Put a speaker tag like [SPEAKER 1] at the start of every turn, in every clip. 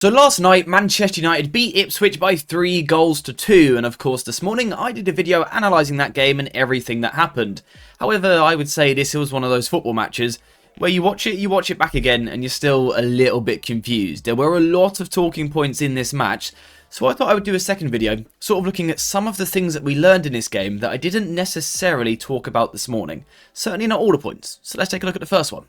[SPEAKER 1] So last night, Manchester United beat Ipswich by 3-2, and of course this morning I did a video analysing that game and everything that happened. However, I would say this was one of those football matches where you watch it back again, and you're still a little bit confused. There were a lot of talking points in this match, so I thought I would do a second video, sort of looking at some of the things that we learned in this game that I didn't necessarily talk about this morning. Certainly not all the points, so let's take a look at the first one.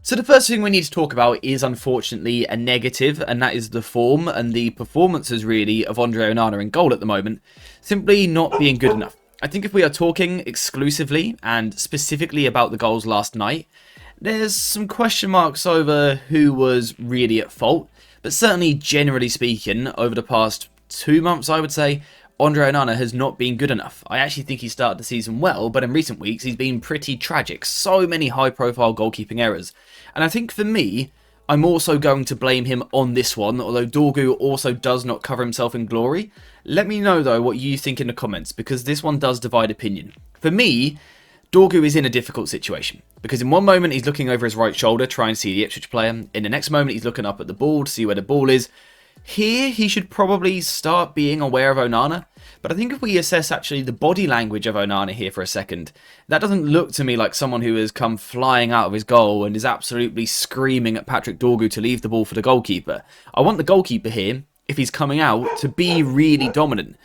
[SPEAKER 1] So the first thing we need to talk about is unfortunately a negative, and that is the form and the performances really of Andre Onana in goal at the moment, simply not being good enough. I think if we are talking exclusively and specifically about the goals last night, there's some question marks over who was really at fault, but certainly generally speaking, over the past 2 months I would say, Andre Onana has not been good enough. I actually think he started the season well, but in recent weeks he's been pretty tragic. So many high-profile goalkeeping errors. And I think for me, I'm also going to blame him on this one, although Dorgu also does not cover himself in glory. Let me know though what you think in the comments, because this one does divide opinion. For me, Dorgu is in a difficult situation, because in one moment he's looking over his right shoulder trying to see the Ipswich player. In the next moment he's looking up at the ball to see where the ball is. Here, he should probably start being aware of Onana, but I think if we assess actually the body language of Onana here for a second, that doesn't look to me like someone who has come flying out of his goal and is absolutely screaming at Patrick Dorgu to leave the ball for the goalkeeper. I want the goalkeeper here, if he's coming out, to be really dominant.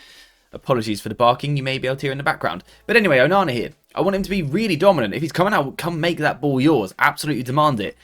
[SPEAKER 1] Apologies for the barking, you may be able to hear in the background. But anyway, Onana here, I want him to be really dominant. If he's coming out, come make that ball yours, absolutely demand it.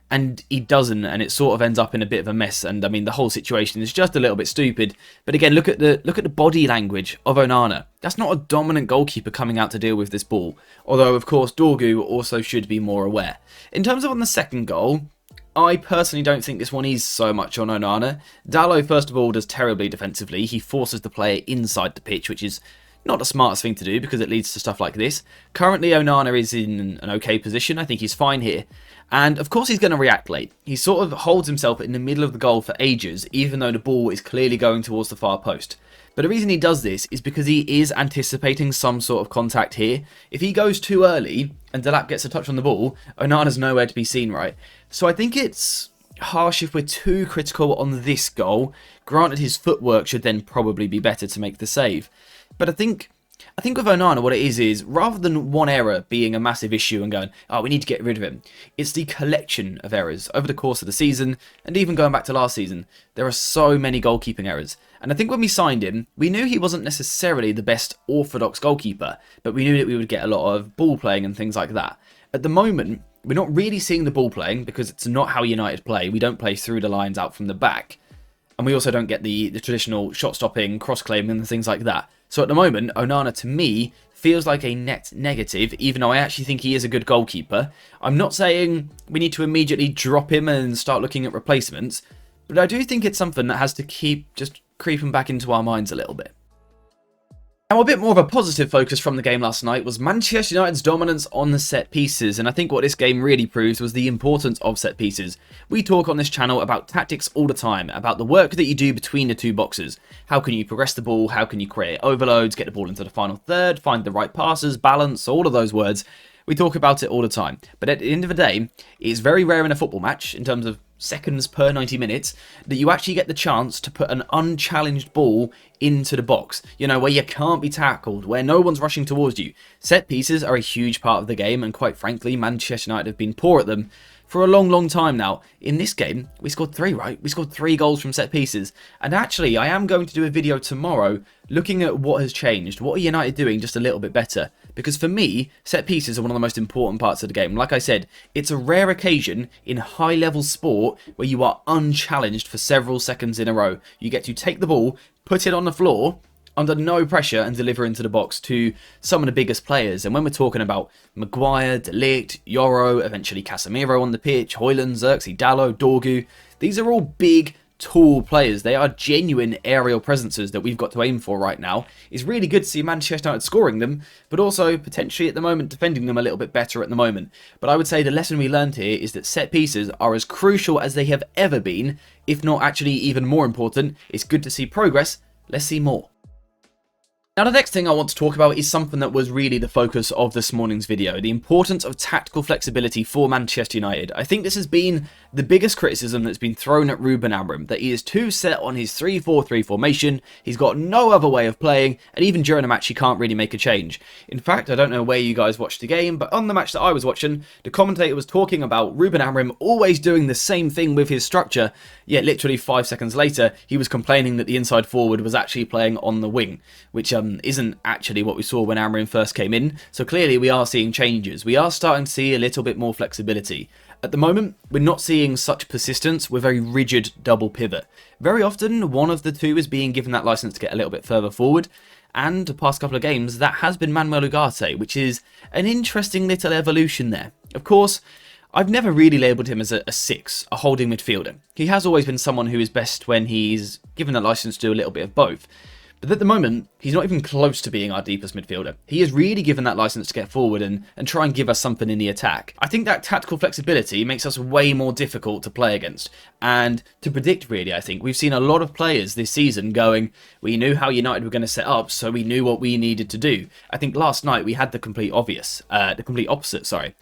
[SPEAKER 1] And he doesn't, and it sort of ends up in a bit of a mess. And I mean, the whole situation is just a little bit stupid. But again, look at the body language of Onana. That's not a dominant goalkeeper coming out to deal with this ball. Although, of course, Dorgu also should be more aware. In terms of on the second goal, I personally don't think this one is so much on Onana. Dalot, first of all, does terribly defensively. He forces the player inside the pitch, which is not the smartest thing to do because it leads to stuff like this. Currently, Onana is in an okay position. I think he's fine here. And of course he's going to react late. He sort of holds himself in the middle of the goal for ages, even though the ball is clearly going towards the far post. But the reason he does this is because he is anticipating some sort of contact here. If he goes too early and Delap gets a touch on the ball, Onana's nowhere to be seen, right? So I think it's harsh if we're too critical on this goal. Granted, his footwork should then probably be better to make the save. But I think with Onana, what it is rather than one error being a massive issue and going, oh, we need to get rid of him, it's the collection of errors over the course of the season, and even going back to last season. There are so many goalkeeping errors. And I think when we signed him, we knew he wasn't necessarily the best orthodox goalkeeper, but we knew that we would get a lot of ball playing and things like that. At the moment, we're not really seeing the ball playing because it's not how United play. We don't play through the lines out from the back. And we also don't get the traditional shot-stopping, cross-claiming and things like that. So at the moment, Onana, to me, feels like a net negative, even though I actually think he is a good goalkeeper. I'm not saying we need to immediately drop him and start looking at replacements, but I do think it's something that has to keep just creeping back into our minds a little bit. Now, a bit more of a positive focus from the game last night was Manchester United's dominance on the set pieces, and I think what this game really proves was the importance of set pieces. We talk on this channel about tactics all the time, about the work that you do between the two boxes. How can you progress the ball, how can you create overloads, get the ball into the final third, find the right passes, balance, all of those words. We talk about it all the time, but at the end of the day, it's very rare in a football match, in terms of seconds per 90 minutes, that you actually get the chance to put an unchallenged ball into the box. You know, where you can't be tackled, where no one's rushing towards you. Set pieces are a huge part of the game, and quite frankly, Manchester United have been poor at them for a long time now. In this game, we scored 3, right? We scored 3 goals from set pieces. And actually, I am going to do a video tomorrow looking at what has changed. What are United doing just a little bit better? Because for me, set pieces are one of the most important parts of the game. Like I said, it's a rare occasion in high-level sport where you are unchallenged for several seconds in a row. You get to take the ball, put it on the floor, under no pressure, and deliver into the box to some of the biggest players. And when we're talking about Maguire, De Ligt, Yoro, eventually Casemiro on the pitch, Højlund, Xerxes, Dalot, Dorgu, these are all big, tall players. They are genuine aerial presences that we've got to aim for right now. It's really good to see Manchester United scoring them, but also potentially at the moment defending them a little bit better at the moment. But I would say the lesson we learned here is that set pieces are as crucial as they have ever been, if not actually even more important. It's good to see progress. Let's see more. Now, the next thing I want to talk about is something that was really the focus of this morning's video, the importance of tactical flexibility for Manchester United. I think this has been the biggest criticism that's been thrown at Ruben Amorim, that he is too set on his 3-4-3 formation, he's got no other way of playing, and even during a match he can't really make a change. In fact, I don't know where you guys watched the game, but on the match that I was watching, the commentator was talking about Ruben Amorim always doing the same thing with his structure, yet literally 5 seconds later, he was complaining that the inside forward was actually playing on the wing, which isn't actually what we saw when Amorim first came in, so clearly we are seeing changes. We are starting to see a little bit more flexibility. At the moment, we're not seeing such persistence with a rigid double pivot. Very often, one of the two is being given that license to get a little bit further forward, and the past couple of games, that has been Manuel Ugarte, which is an interesting little evolution there. Of course, I've never really labelled him as a 6, a holding midfielder. He has always been someone who is best when he's given a license to do a little bit of both. But at the moment, he's not even close to being our deepest midfielder. He is really given that license to get forward and try and give us something in the attack. I think that tactical flexibility makes us way more difficult to play against. And to predict, really, I think. We've seen a lot of players this season going, we knew how United were going to set up, so we knew what we needed to do. I think last night we had the complete opposite, sorry.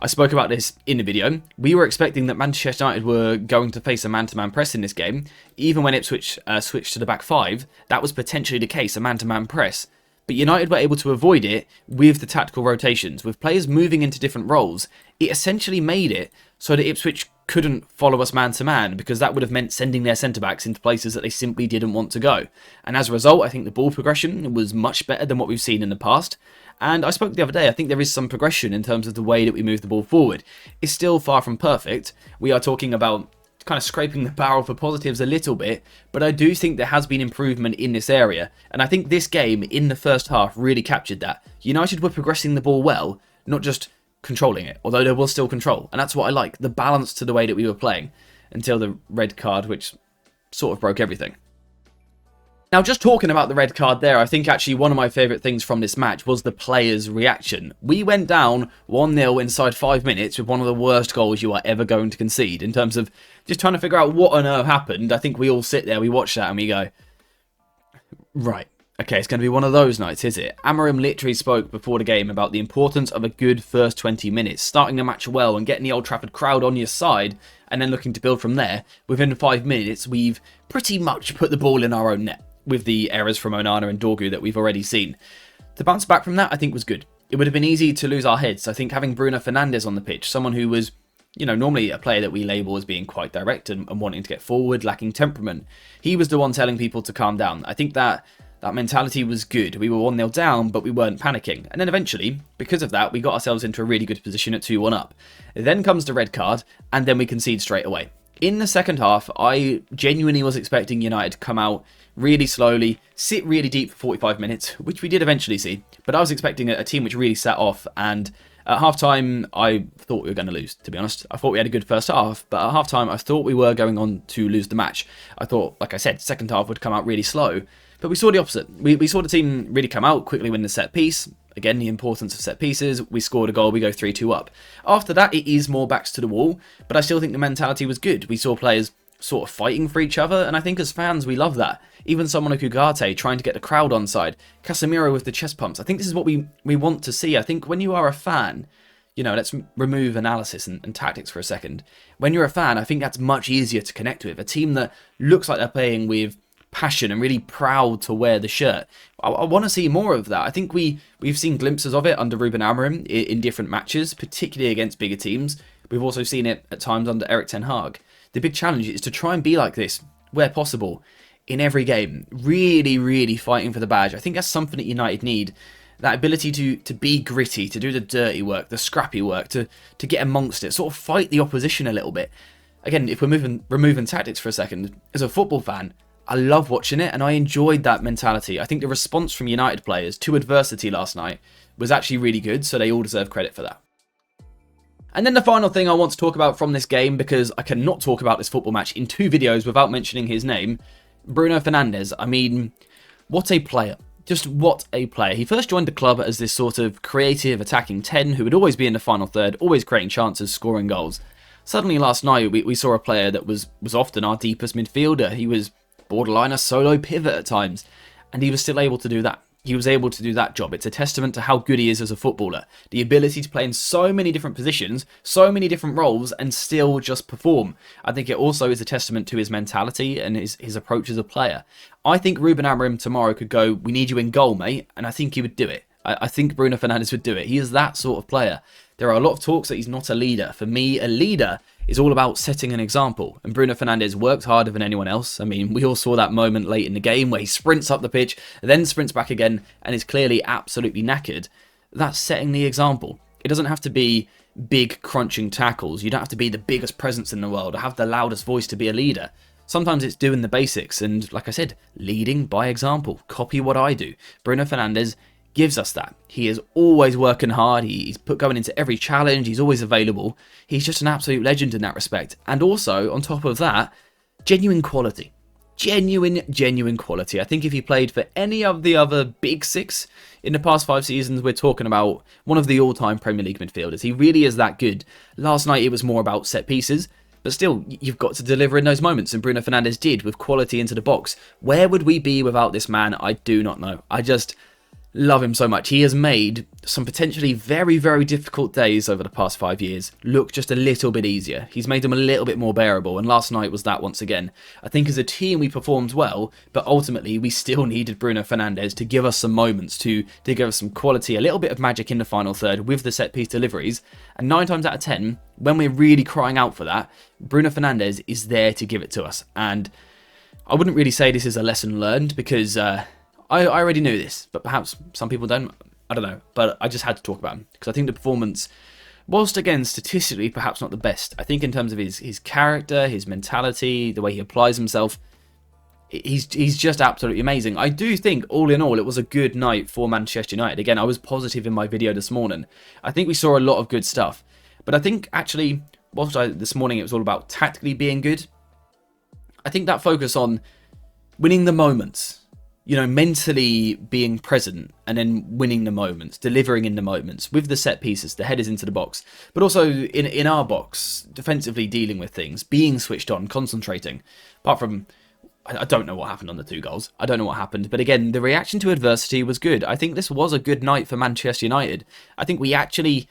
[SPEAKER 1] I spoke about this in the video. We were expecting that Manchester United were going to face a man-to-man press in this game. Even when Ipswich switched to the back 5, that was potentially the case, a man-to-man press. But United were able to avoid it with the tactical rotations. With players moving into different roles, it essentially made it so that Ipswich couldn't follow us man-to-man, because that would have meant sending their centre-backs into places that they simply didn't want to go. And as a result, I think the ball progression was much better than what we've seen in the past. And I spoke the other day, I think there is some progression in terms of the way that we move the ball forward. It's still far from perfect. We are talking about kind of scraping the barrel for positives a little bit, but I do think there has been improvement in this area. And I think this game in the first half really captured that. United were progressing the ball well, not just controlling it, although there was still control. And that's what I like, the balance to the way that we were playing, until the red card, which sort of broke everything. Now, just talking about the red card there, I think actually one of my favourite things from this match was the players' reaction. We went down 1-0 inside 5 minutes with one of the worst goals you are ever going to concede, in terms of just trying to figure out what on earth happened. I think we all sit there, we watch that and we go, right, okay, it's going to be one of those nights, is it? Amorim literally spoke before the game about the importance of a good first 20 minutes, starting the match well and getting the Old Trafford crowd on your side, and then looking to build from there. Within 5 minutes, we've pretty much put the ball in our own net, with the errors from Onana and Dorgu that we've already seen. To bounce back from that, I think was good. It would have been easy to lose our heads. I think having Bruno Fernandes on the pitch, someone who was, you know, normally a player that we label as being quite direct and wanting to get forward, lacking temperament, he was the one telling people to calm down. I think that mentality was good. We were 1-0 down, but we weren't panicking. And then eventually, because of that, we got ourselves into a really good position at 2-1 up. Then comes the red card, and then we concede straight away. In the second half, I genuinely was expecting United to come out really slowly, sit really deep for 45 minutes, which we did eventually see. But I was expecting a team which really sat off, and at half-time, I thought we were going to lose, to be honest. I thought we had a good first half, but at half-time, I thought we were going on to lose the match. I thought, like I said, second half would come out really slow, but we saw the opposite. We saw the team really come out, quickly win the set piece. Again, the importance of set pieces. We scored a goal, we go 3-2 up. After that, it is more backs to the wall, but I still think the mentality was good. We saw players sort of fighting for each other, and I think as fans, we love that. Even someone like Ugarte trying to get the crowd on side. Casemiro with the chest pumps. I think this is what we want to see. I think when you are a fan, you know, let's remove analysis and tactics for a second. When you're a fan, I think that's much easier to connect with. A team that looks like they're playing with passion and really proud to wear the shirt. I want to see more of that. I think we've seen glimpses of it under Ruben Amorim in different matches, particularly against bigger teams. We've also seen it at times under Erik ten Hag. The big challenge is to try and be like this, where possible, in every game. Really, really fighting for the badge. I think that's something that United need. That ability to be gritty, to do the dirty work, the scrappy work, to get amongst it, sort of fight the opposition a little bit. Again, if we're removing tactics for a second, as a football fan, I love watching it and I enjoyed that mentality. I think the response from United players to adversity last night was actually really good, so they all deserve credit for that. And then the final thing I want to talk about from this game, because I cannot talk about this football match in 2 videos without mentioning his name, Bruno Fernandes. I mean, what a player. Just what a player. He first joined the club as this sort of creative attacking 10 who would always be in the final third, always creating chances, scoring goals. Suddenly last night we saw a player that was often our deepest midfielder. He was borderline a solo pivot at times, and he was still able to do that. he was able to do that job. It's a testament to how good he is as a footballer. The ability to play in so many different positions, so many different roles, and still just perform. I think it also is a testament to his mentality and his approach as a player. I think Ruben Amorim tomorrow could go, "We need you in goal, mate," and I think he would do it. I think Bruno Fernandes would do it. He is that sort of player. There are a lot of talks that he's not a leader. For me, a leader is all about setting an example. And Bruno Fernandes works harder than anyone else. I mean, we all saw that moment late in the game where he sprints up the pitch, then sprints back again, and is clearly absolutely knackered. That's setting the example. It doesn't have to be big crunching tackles. You don't have to be the biggest presence in the world or have the loudest voice to be a leader. Sometimes it's doing the basics and, like I said, leading by example. Copy what I do. Bruno Fernandes gives us that. He is always working hard. He's going into every challenge. He's always available. He's just an absolute legend in that respect. And also, on top of that, genuine quality. Genuine quality. I think if he played for any of the other big six in the past 5 seasons, we're talking about one of the all-time Premier League midfielders. He really is that good. Last night, it was more about set pieces. But still, you've got to deliver in those moments, and Bruno Fernandes did with quality into the box. Where would we be without this man? I do not know. I just love him so much. He has made some potentially very, very difficult days over the past 5 years look just a little bit easier. He's made them a little bit more bearable, and last night was that once again. I think as a team we performed well, but ultimately we still needed Bruno Fernandes to give us some moments, to give us some quality, a little bit of magic in the final third with the set-piece deliveries, and 9 times out of 10, when we're really crying out for that, Bruno Fernandes is there to give it to us. And I wouldn't really say this is a lesson learned, because I already knew this, but perhaps some people don't. I don't know. But I just had to talk about him because I think the performance, whilst again statistically perhaps not the best, I think in terms of his character, his mentality, the way he applies himself, he's just absolutely amazing. I do think all in all it was a good night for Manchester United. Again, I was positive in my video this morning. I think we saw a lot of good stuff. But I think actually, whilst this morning it was all about tactically being good, I think that focus on winning the moments, you know, mentally being present and then winning the moments, delivering in the moments with the set pieces, the headers into the box, but also in our box, defensively dealing with things, being switched on, concentrating. Apart from, I don't know what happened on the 2 goals. I don't know what happened. But again, the reaction to adversity was good. I think this was a good night for Manchester United. I think we actually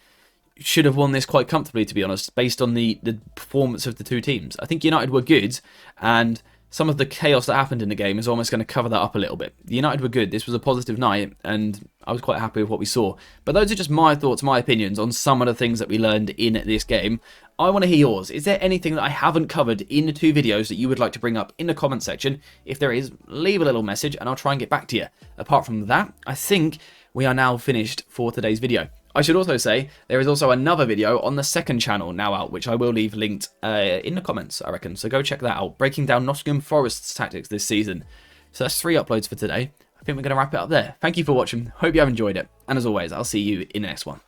[SPEAKER 1] should have won this quite comfortably, to be honest, based on the performance of the 2 teams. I think United were good, and some of the chaos that happened in the game is almost going to cover that up a little bit. United were good. This was a positive night, and I was quite happy with what we saw. But those are just my thoughts, my opinions on some of the things that we learned in this game. I want to hear yours. Is there anything that I haven't covered in the 2 videos that you would like to bring up in the comment section? If there is, leave a little message and I'll try and get back to you. Apart from that, I think we are now finished for today's video. I should also say, there is also another video on the second channel now out, which I will leave linked in the comments, I reckon. So go check that out. Breaking down Nottingham Forest's tactics this season. So that's 3 uploads for today. I think we're going to wrap it up there. Thank you for watching. Hope you have enjoyed it. And as always, I'll see you in the next one.